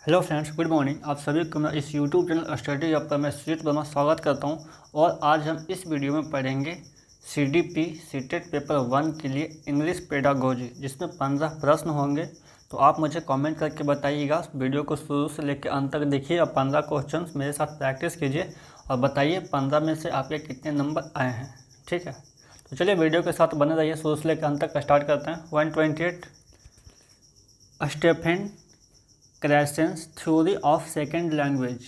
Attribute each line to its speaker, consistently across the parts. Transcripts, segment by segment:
Speaker 1: Hello friends, good morning. आप सभी को मैं इस यूट्यूब चैनल स्टडी हब पर मैं सुजीत वर्मा स्वागत करता हूं। और आज हम इस वीडियो में पढ़ेंगे CDP सीटेट पेपर 1 के लिए इंग्लिश पेडागोजी, जिसमें 15 प्रश्न होंगे। तो आप मुझे कमेंट करके बताइएगा। वीडियो को शुरू से लेकर अंत तक देखिए और 15 क्वेश्चन मेरे साथ प्रैक्टिस कीजिए और बताइए 15 में से आपके कितने नंबर आए हैं। ठीक है, तो चलिए वीडियो के साथ बने रहिए। शुरू से लेकर अंत तक स्टार्ट करते हैं। 128 Stephen Krassen's theory of second language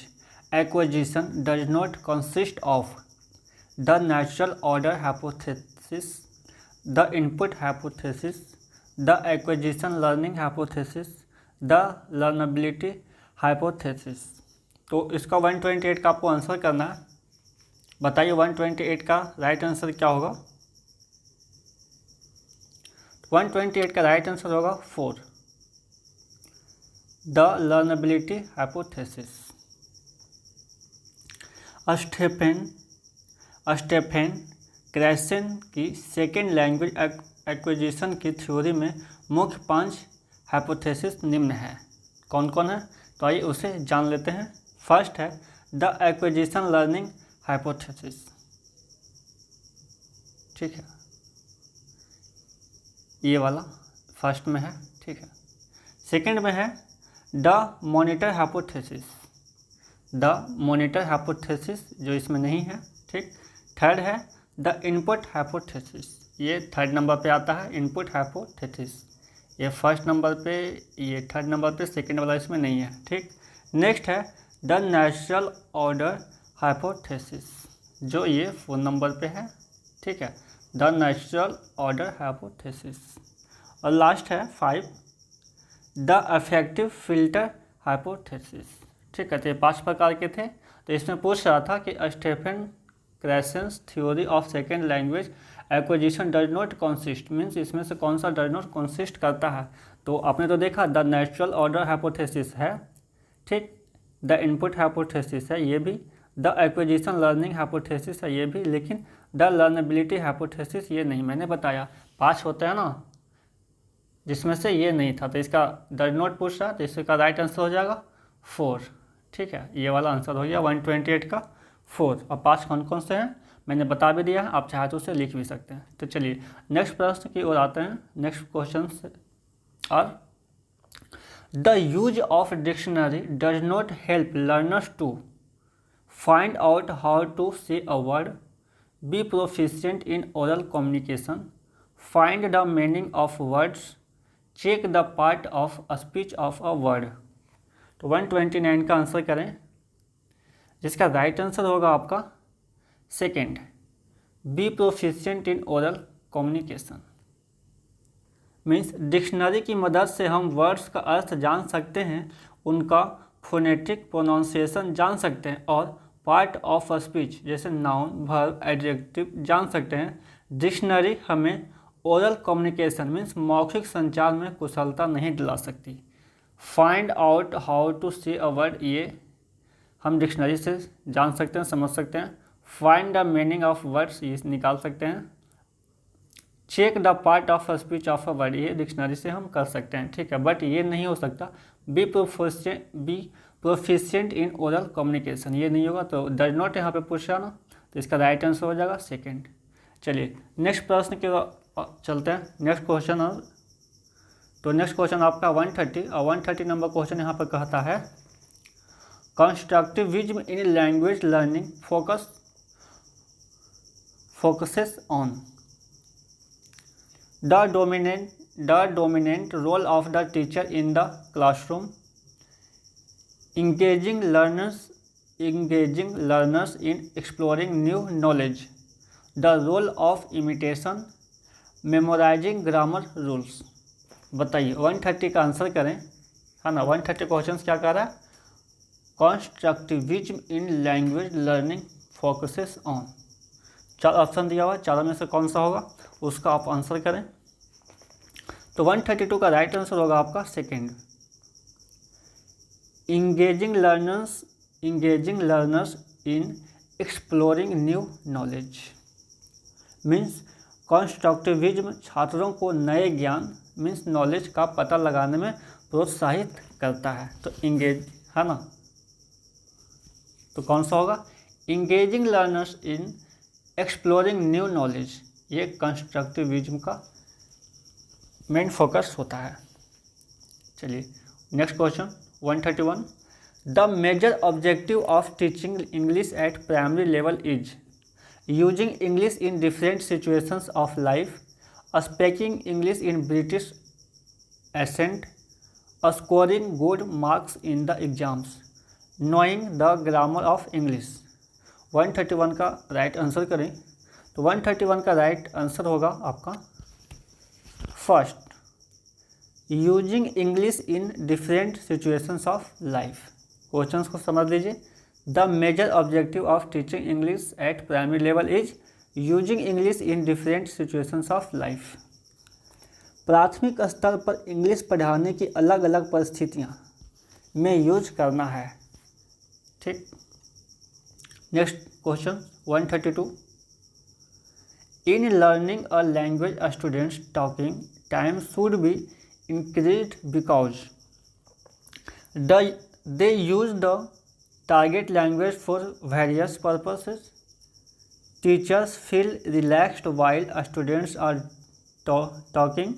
Speaker 1: acquisition does not consist of the natural order hypothesis, the input hypothesis, the acquisition learning hypothesis, the learnability hypothesis। तो इसका 128 का आपको आंसर करना है। बताइए 128 का राइट आंसर क्या होगा। 128 का राइट आंसर होगा 4, द लर्नेबिलिटी हाइपोथेसिस। स्टेफन क्रैसन की सेकेंड लैंग्वेज एक्विजिशन की थ्योरी में मुख्य 5 हाइपोथेसिस निम्न है। कौन कौन है, तो आइए उसे जान लेते हैं। फर्स्ट है द एक्विजिशन लर्निंग हाइपोथेसिस। ठीक है, ये वाला फर्स्ट में है। ठीक है, सेकेंड में है the monitor hypothesis. The monitor hypothesis जो इसमें नहीं है। ठीक, थर्ड है द इनपुट हाइपोथेसिस। ये थर्ड नंबर पे आता है, इनपुट हाइपोथेसिस। ये फर्स्ट नंबर पे, ये थर्ड नंबर पे, सेकंड वाला इसमें नहीं है। ठीक, नेक्स्ट है द नेचुरल ऑर्डर हाइपोथेसिस, जो ये 4 नंबर पे है। ठीक है, द नेचुरल ऑर्डर हाइपोथेसिस। और लास्ट है 5 द अफेक्टिव फिल्टर हाइपोथेसिस। ठीक है, तो ये 5 प्रकार के थे। तो इसमें पूछ रहा था कि Stephen Krashen's theory of second language acquisition does not consist, means इसमें से कौन सा डज नॉट कंसिस्ट करता है। तो आपने तो देखा द नेचुरल ऑर्डर हाइपोथेसिस है। ठीक, द इनपुट हाइपोथेसिस है ये भी, द एक्विजिशन लर्निंग हाइपोथेसिस है ये भी, लेकिन द लर्नेबिलिटी हाइपोथेसिस ये नहीं। मैंने बताया 5 होते हैं ना, जिसमें से ये नहीं था। तो इसका डज नॉट पूछ रहा, तो इसका राइट आंसर हो जाएगा 4। ठीक है, ये वाला आंसर हो गया 128 का 4। और 5 कौन कौन से हैं मैंने बता भी दिया है, आप चाहे तो उसे लिख भी सकते हैं। तो चलिए नेक्स्ट प्रश्न की ओर आते हैं। नेक्स्ट क्वेश्चन से, और the use of dictionary does not help learners to find out how to say a word, be proficient in oral communication, find the meaning of words, check the part of speech of a word. तो 129 का answer करें, जिसका right answer होगा आपका second, be proficient in oral communication. Means dictionary की मदद से हम वर्ड्स का अर्थ जान सकते हैं, उनका फोनेटिक प्रोनाउंसिएशन जान सकते हैं और पार्ट ऑफ स्पीच जैसे नाउन, वर्ब, एडजेक्टिव जान सकते हैं। डिक्शनरी हमें ओरल कम्युनिकेशन मीन्स मौखिक संचार में कुशलता नहीं दिला सकती। Find out how to say a word, ये हम डिक्शनरी से जान सकते हैं, समझ सकते हैं। Find the meaning of words, ये निकाल सकते हैं। Check the part of speech of a word, ये डिक्शनरी से हम कर सकते हैं। ठीक है, बट ये नहीं हो सकता be proficient in oral communication, ये नहीं होगा। तो डज नॉट यहाँ पे पूछा ना, तो इसका राइट आंसर हो जाएगा सेकेंड। चलिए नेक्स्ट प्रश्न के चलते हैं। नेक्स्ट क्वेश्चन, और तो नेक्स्ट क्वेश्चन आपका 130 और 130 नंबर क्वेश्चन यहाँ पर कहता है constructivism in language learning focuses on the dominant role of the teacher in the classroom, engaging learners in exploring new knowledge, the role of imitation, memorising grammar rules. बताइए 130 का answer करें, है ना। 130 question क्या कह रहा है, constructivism in language learning focuses on. 4 option दिया हुआ है, चारों में से कौन सा होगा उसका आप आंसर करें। तो 132 का राइट आंसर होगा आपका second, engaging learners in exploring new knowledge। Means constructivism छात्रों को नए ज्ञान मीन्स नॉलेज का पता लगाने में प्रोत्साहित करता है। तो इंगेज है ना, तो कौन सा होगा? Engaging learners in exploring new knowledge, ये कंस्ट्रक्टिविज्म का मेन फोकस होता है। चलिए next question 131, the major objective of teaching English at primary level is using English in different situations of life, speaking English in British accent, scoring good marks in the exams, knowing the grammar of English. 131 का right answer करें तो 131 का right answer होगा आपका first, using English in different situations of life. Questions को समझ लीजिए। The major objective of teaching English at primary level is using English in different situations of life. प्राथमिक स्तर पर इंग्लिश पढ़ाने की अलग अलग परिस्थितियाँ में यूज करना है। ठीक, next question 132, in learning a language students talking time should B increased because they use the target language for various purposes. Teachers feel relaxed while students are talking.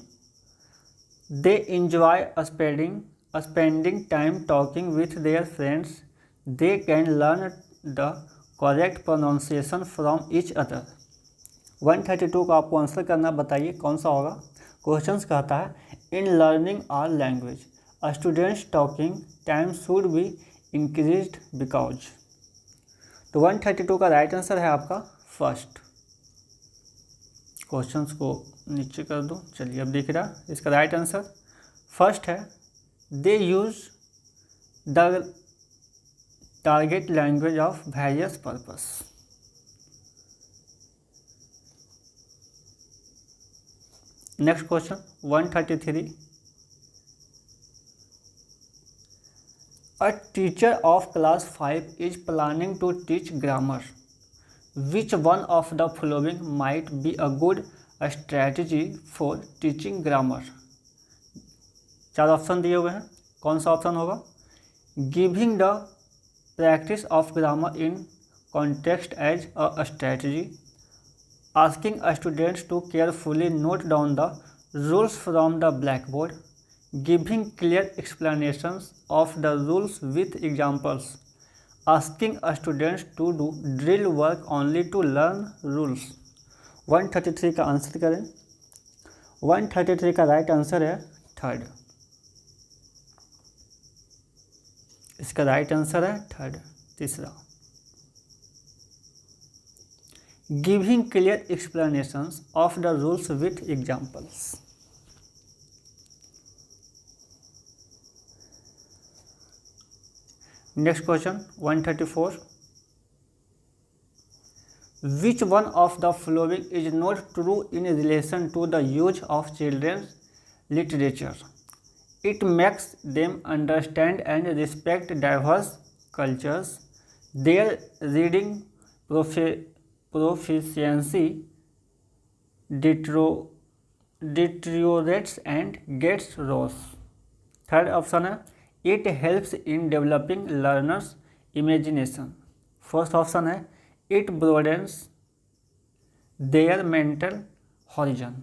Speaker 1: They enjoy spending time talking with their friends. They can learn the correct pronunciation from each other. 132 का आपको answer करना, बताइए कौन सा होगा। Questions कहता है in learning are language students talking time should be increased because. तो 132 का राइट आंसर है आपका फर्स्ट। क्वेश्चंस को नीचे कर दो। चलिए अब दिख रहा, इसका राइट आंसर फर्स्ट है, they use the target language of various purpose. Next question 133, a teacher of class 5 is planning to teach grammar, which one of the following might be a good strategy for teaching grammar. 4 option दिए हुए हैं, कौन सा option होगा? Giving the practice of grammar in context as a strategy, asking students to carefully note down the rules from the blackboard, giving clear explanations of the rules with examples, asking students to do drill work only to learn rules। 133 का answer करें। 133 का right answer है third. इसका right answer है third, तीसरा। Giving clear explanations of the rules with examples। Next question 134, which one of the following is not true in relation to the use of children's literature? It makes them understand and respect diverse cultures. Their reading proficiency deteriorates and gets worse। Third option है, it helps in developing learners imagination. First option है, it broadens their mental horizon.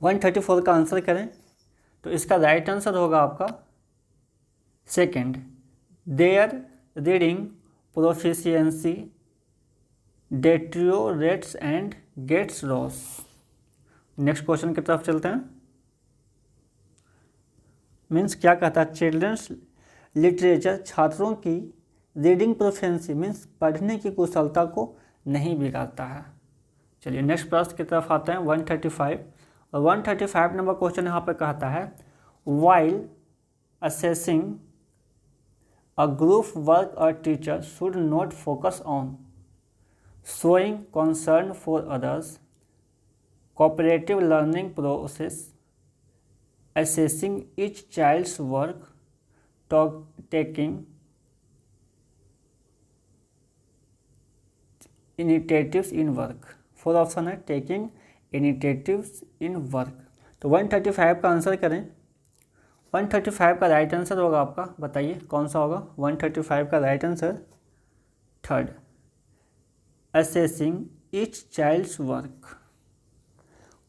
Speaker 1: 134 का answer करें तो इसका right answer होगा आपका second, their reading proficiency deteriorates and gets worse। Next question की तरफ चलते हैं। मीन्स क्या कहता है, चिल्ड्रंस लिटरेचर छात्रों की रीडिंग प्रोफिशिएंसी मीन्स पढ़ने की कुशलता को नहीं बिगाड़ता है। चलिए नेक्स्ट प्रश्न की तरफ आते हैं 135, और 135 नंबर क्वेश्चन यहाँ पे कहता है, while assessing a group work a teacher should not focus on showing concern for others, cooperative learning process, assessing each child's work, taking initiatives in work। 4 option है, taking initiatives in work। तो 135 का answer करें। 135 का right answer होगा आपका, बताइए कौन सा होगा 135 का right answer. Third, assessing each child's work.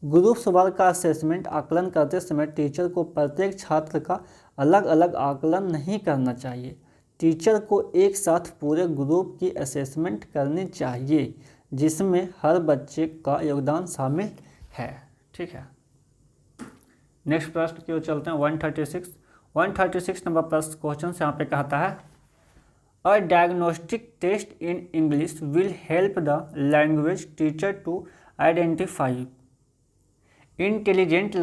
Speaker 1: Groups work का असेसमेंट आकलन करते समय टीचर को प्रत्येक छात्र का अलग अलग आकलन नहीं करना चाहिए। टीचर को एक साथ पूरे ग्रुप की असेसमेंट करनी चाहिए जिसमें हर बच्चे का योगदान शामिल है। ठीक है, नेक्स्ट प्रश्न की ओर चलते हैं। 136 नंबर प्रश्न क्वेश्चन यहाँ पे कहता है a diagnostic test in English will help the language teacher to identify intelligent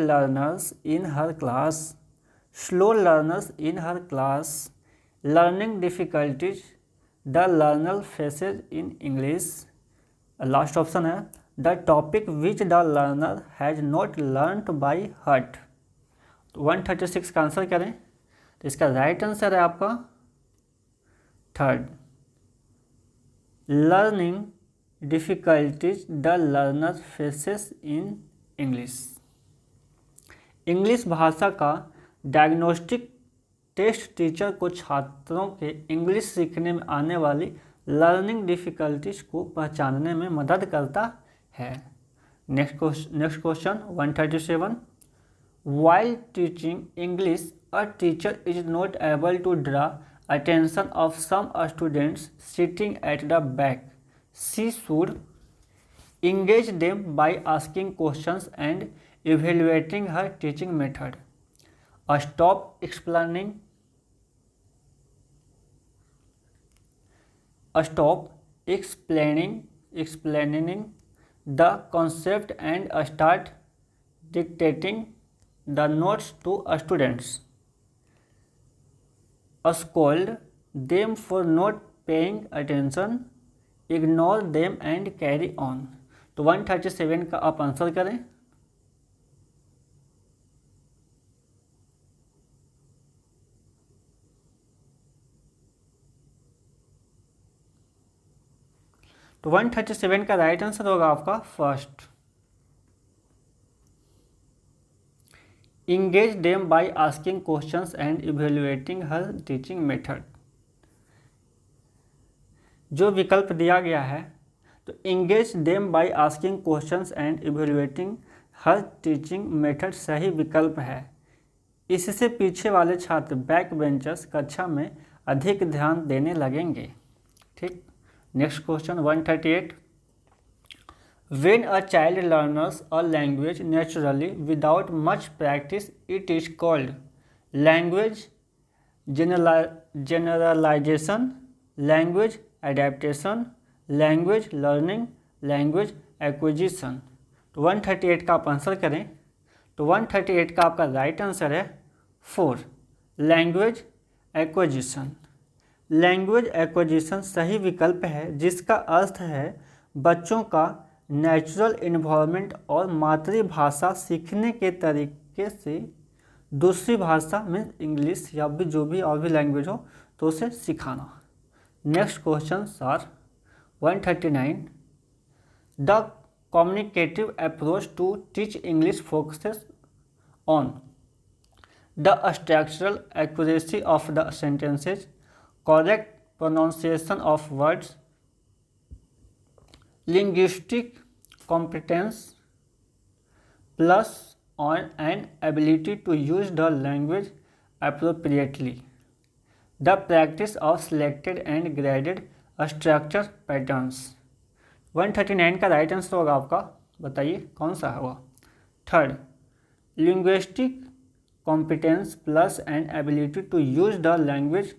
Speaker 1: learners in her class, slow learners in her class, learning difficulties the learner faces in English। Last option है the topic which the learner has not learnt by heart। तो 136 का answer करें तो इसका right answer है आपका third, learning difficulties the learner faces in English. English भाषा का डायग्नोस्टिक टेस्ट टीचर को छात्रों के इंग्लिश सीखने में आने वाली लर्निंग डिफ़िकल्टीज को पहचानने में मदद करता है। Next question 137, while teaching English a teacher is not able to draw attention of some students sitting at the back, she should engage them by asking questions and evaluating her teaching method। Stop explaining the concept and start dictating the notes to students। Scold them for not paying attention, ignore them and carry on. तो 137 का आप answer करें। तो 137 का right answer होगा आपका first, engage them by asking questions and evaluating her teaching method. जो विकल्प दिया गया है तो engage them by asking questions and evaluating her teaching method सही विकल्प है। इससे पीछे वाले छात्र बैक बेंचर्स कक्षा में अधिक ध्यान देने लगेंगे। ठीक, next question 138, when a child learners a language naturally without much practice it is called language generalisation, language adaptation, language learning, language acquisition. तो 138 का आप आंसर करें तो 138 का आपका राइट आंसर है 4, लैंग्वेज एक्विजिशन। लैंग्वेज एक्विजिशन सही विकल्प है जिसका अर्थ है बच्चों का नेचुरल इन्वायरमेंट और मातृभाषा सीखने के तरीके से दूसरी भाषा में इंग्लिश या भी जो भी और भी लैंग्वेज हो तो उसे सिखाना। Next question sir 139, the communicative approach to teach English focuses on the structural accuracy of the sentences, correct pronunciation of words, linguistic competence plus on an ability to use the language appropriately, the practice of selected and graded structure patterns। 139 का right answer होगा आपका, बताइए कौन सा होगा। Third, linguistic competence plus and ability to use the language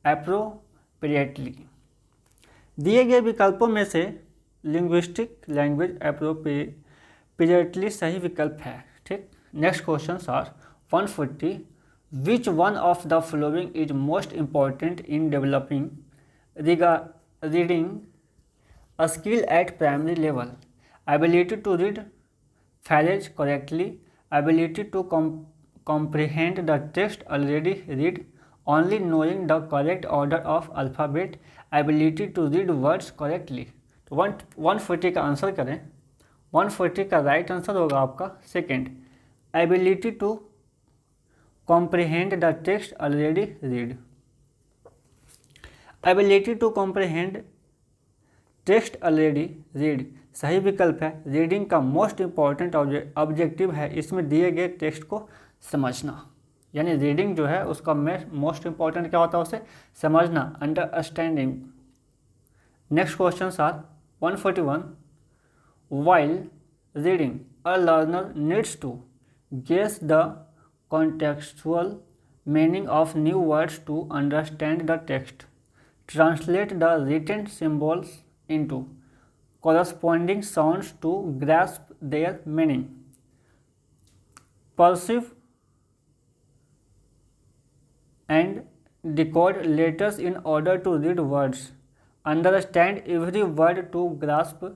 Speaker 1: appropriately. दिए गए विकल्पों में से लिंग्विस्टिक लैंग्वेज एप्रोप्रिएटली सही विकल्प है। ठीक, next question sir 140, Which one of the following is most important in developing reading a skill at primary level? Ability to read phrase correctly, ability to comprehend the text already read, only knowing the correct order of alphabet, ability to read words correctly। तो 140 का answer करें। 140 का right answer होगा आपका second, ability to comprehend the text already read. Ability to comprehend text already read सही विकल्प है। Reading का मोस्ट इम्पॉर्टेंट ऑब्जेक्टिव है इसमें दिए गए टेक्स्ट को समझना, यानी रीडिंग जो है उसका मोस्ट इम्पॉर्टेंट क्या होता है, उसे समझना, understanding. Next question are 141 while reading a learner needs to guess the contextual meaning of new words to understand the text, translate the written symbols into corresponding sounds to grasp their meaning, perceive and decode letters in order to read words, understand every word to grasp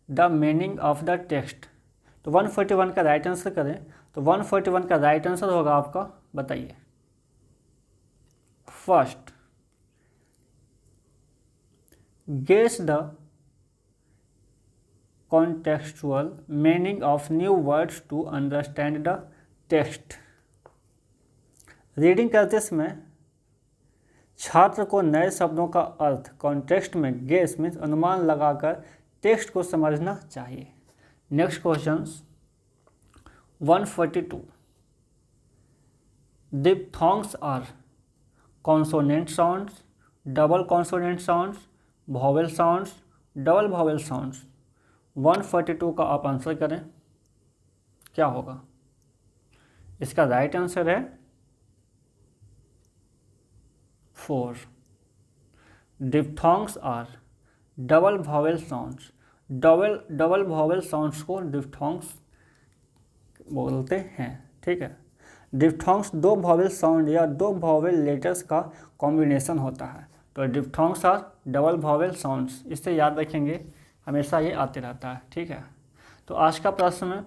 Speaker 1: the meaning of the text। तो 141 का right answer करें तो 141 का right answer होगा आपका, बताइए, first, guess the contextual meaning of new words to understand the text. Reading करते समय छात्र को नए शब्दों का अर्थ कॉन्टेक्स्ट में गेस मीन्स अनुमान लगाकर टेक्स्ट को समझना चाहिए। Next question 142 diphthongs are consonant sounds, double consonant sounds, vowel sounds, double vowel sounds. 142 का आप आंसर करें, क्या होगा? इसका राइट आंसर है 4। Diphthongs are double vowel sounds. Double vowel sounds को डिप्थॉन्ग्स बोलते हैं, ठीक है। डिप्थॉन्ग्स दो वॉवेल साउंड या दो वॉवेल लेटर्स का कॉम्बिनेशन होता है, तो डिप्थॉन्ग्स आर डबल वॉवेल साउंड्स। इससे याद रखेंगे, हमेशा ये आते रहता है, ठीक है। तो आज का प्रश्न में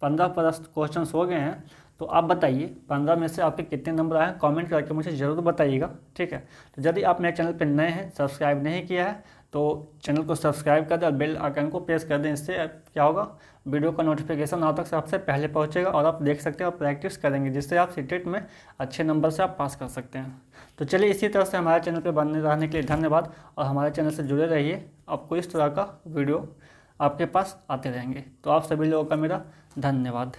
Speaker 1: 15 प्रश्न क्वेश्चन हो गए हैं। तो आप बताइए 15 में से आपके कितने नंबर आए हैं, कमेंट करके मुझे ज़रूर बताइएगा, ठीक है। तो यदि आप मेरे चैनल पर नए हैं, सब्सक्राइब नहीं किया है तो चैनल को सब्सक्राइब कर दें और बेल आइकन को प्रेस कर दें। इससे क्या होगा, वीडियो का नोटिफिकेशन आप तक सबसे पहले पहुंचेगा और आप देख सकते हैं और प्रैक्टिस करेंगे, जिससे आप सीटेट में अच्छे नंबर से आप पास कर सकते हैं। तो चलिए, इसी तरह से हमारे चैनल पर बने रहने के लिए धन्यवाद और हमारे चैनल से जुड़े रहिए। आपको इस तरह का वीडियो आपके पास आते रहेंगे। तो आप सभी लोगों का मेरा धन्यवाद।